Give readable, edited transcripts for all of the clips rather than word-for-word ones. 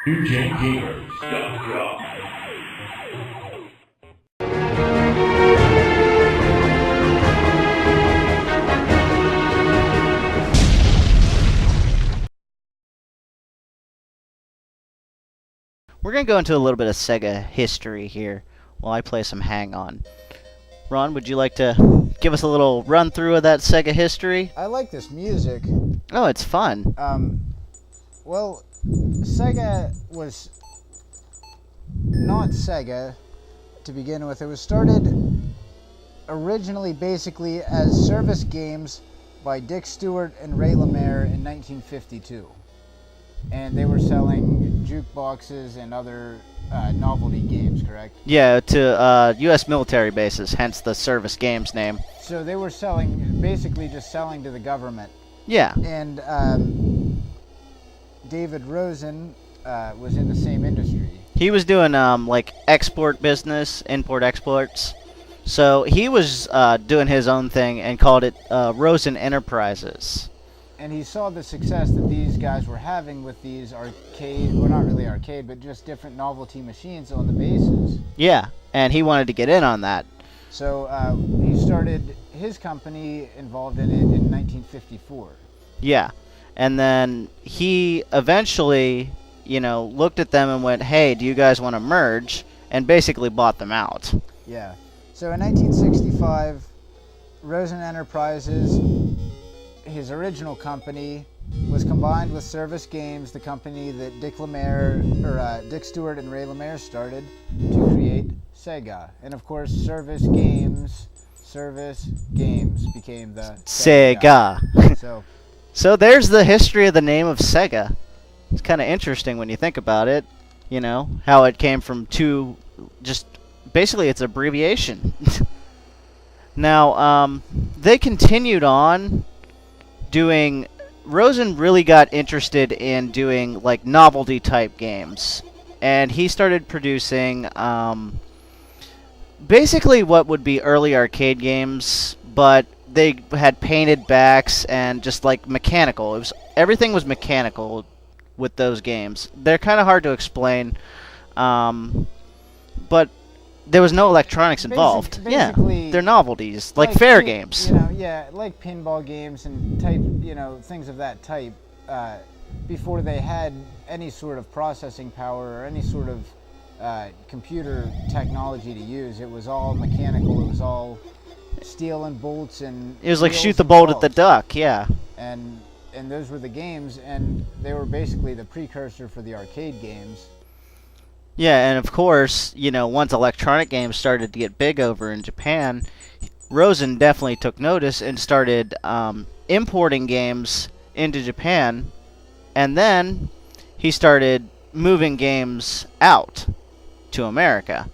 NewGenGamers.com. We're going to go into a little bit of Sega history here while I play some Hang On. Ron, would you like to give us a little run through of that Sega history? I like this music. Oh, it's fun. Well, Sega was not Sega to begin with. It was started originally basically as service games by Dick Stewart and Ray Lemaire in 1952. And they were selling jukeboxes and other novelty games, correct? Yeah, to U.S. military bases, hence the service games name. So they were basically just selling to the government. Yeah. And David Rosen was in the same industry. He was doing like export business, import exports. So he was doing his own thing and called it Rosen Enterprises. And he saw the success that these guys were having with these arcade, well, not really arcade, but just different novelty machines on the bases. Yeah, and he wanted to get in on that. So he started his company involved in it in 1954. Yeah, and then he eventually, looked at them and went, hey, do you guys want to merge? And basically bought them out. Yeah. So in 1965, Rosen Enterprises, his original company, was combined with Service Games, the company that Dick Stewart and Ray Lemaire started to create Sega. And of course, Service Games became the Sega. So there's the history of the name of Sega. It's kind of interesting when you think about it, how it came from basically it's abbreviation. Now, they continued on Rosen really got interested in doing like novelty type games, and he started producing basically what would be early arcade games, but they had painted backs and just like mechanical. Everything was mechanical with those games. They're kind of hard to explain, but there was no electronics involved. Basically, yeah, they're novelties, like fair games. Like pinball games and type, things of that type. Before they had any sort of processing power or any sort of computer technology to use, it was all mechanical. It was all steel and bolts and. It was like shoot the bolt at the duck, yeah. And those were the games, and they were basically the precursor for the arcade games. Yeah, and of course, once electronic games started to get big over in Japan, Rosen definitely took notice and started importing games into Japan, and then he started moving games out to America.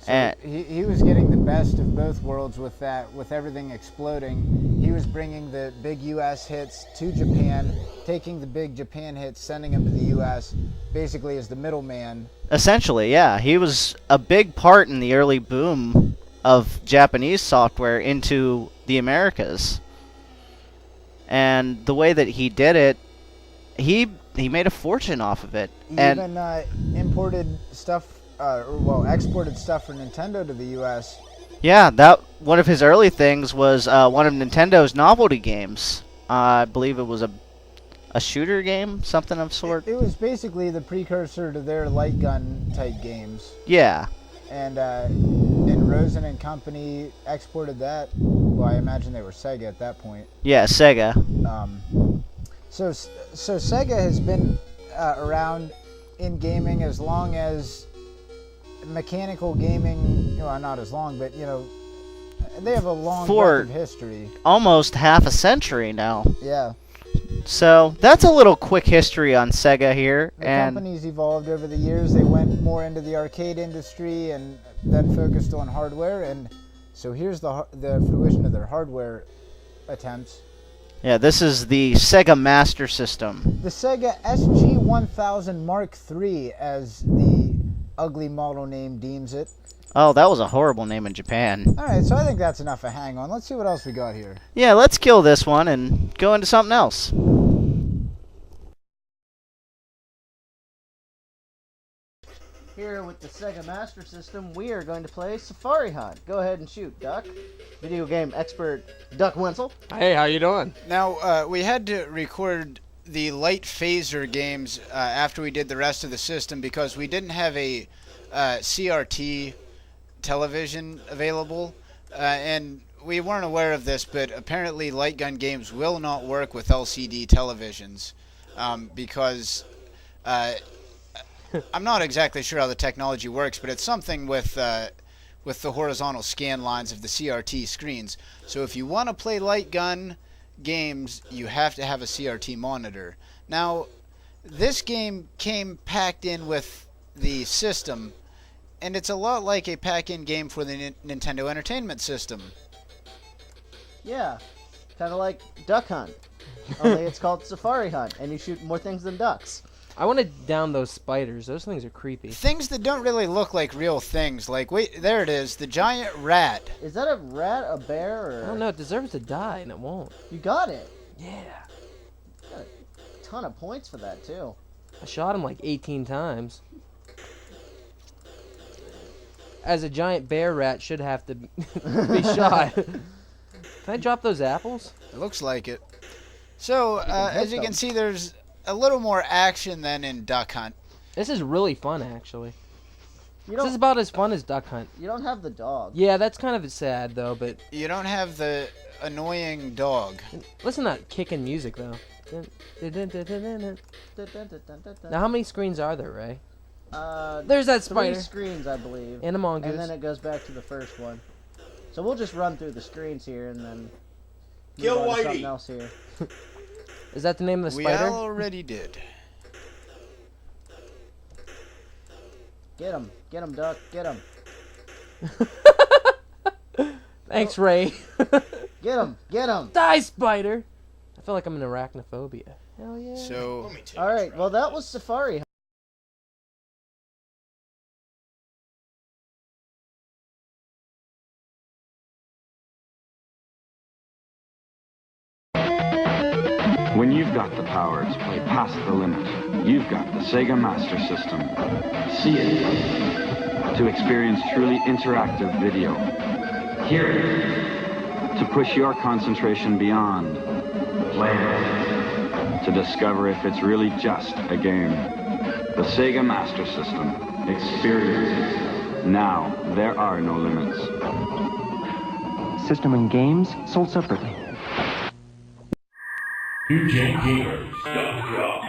So he was getting the best of both worlds with that, with everything exploding. He was bringing the big U.S. hits to Japan, taking the big Japan hits, sending them to the U.S., basically as the middleman. Essentially, yeah. He was a big part in the early boom of Japanese software into the Americas. And the way that he did it, he made a fortune off of it. He even imported stuff, exported stuff for Nintendo to the U.S. Yeah, that one of his early things was one of Nintendo's novelty games. I believe it was a shooter game, something of sort. It was basically the precursor to their light gun type games. Yeah. And Rosen and Company exported that. Well, I imagine they were Sega at that point. Yeah, Sega. So Sega has been around in gaming as long as mechanical gaming. Well, not as long, but they have a long record of history. Almost half a century now. Yeah. So that's a little quick history on Sega here. The company's evolved over the years. They went more into the arcade industry and then focused on hardware. And so here's the fruition of their hardware attempts. Yeah, this is the Sega Master System. The Sega SG-1000 Mark III, as the ugly model name deems it. Oh, that was a horrible name in Japan. Alright, so I think that's enough of Hang On. Let's see what else we got here. Yeah, let's kill this one and go into something else. Here with the Sega Master System, we are going to play Safari Hunt. Go ahead and shoot, Duck. Video game expert Duck Wenzel. Hey, how you doing? Now, we had to record the light phaser games after we did the rest of the system because we didn't have a CRT television available, and we weren't aware of this, but apparently light gun games will not work with LCD televisions because I'm not exactly sure how the technology works, but it's something with the horizontal scan lines of the CRT screens. So if you want to play light gun games, you have to have a CRT monitor. Now, this game came packed in with the system, and it's a lot like a pack-in game for the Nintendo Entertainment System. Yeah, kind of like Duck Hunt. Only it's called Safari Hunt, and you shoot more things than ducks. I want to down those spiders. Those things are creepy. Things that don't really look like real things. Like, wait, there it is, the giant rat. Is that a rat, a bear, or... I don't know. It deserves to die, and it won't. You got it. Yeah. You got a ton of points for that, too. I shot him like 18 times. As a giant bear rat should have to be shot. Can I drop those apples? It looks like it. So, as you can see, there's a little more action than in Duck Hunt. This is really fun, actually. You This is about as fun as Duck Hunt. You don't have the dog. Yeah, that's kind of sad, though, but... You don't have the annoying dog. Listen to that kicking music, though. Now, how many screens are there, Ray? There's that 3 spider. screens, I believe. And a mongoose. And then it goes back to the first one. So we'll just run through the screens here and then Kill move on to Whitey. something else here. Is that the name of the We spider? already did. Get him, Duck, get him, Thanks, Ray. get him. Die, spider! I feel like I'm in arachnophobia. Hell yeah. So, All right, well that was Safari. When you've got the power to play past the limit, you've got the Sega Master System. See it to experience truly interactive video. Hear it to push your concentration beyond. Play it to discover if it's really just a game. The Sega Master System. Experience it. Now, there are no limits. System and games sold separately. NewGenGamers.com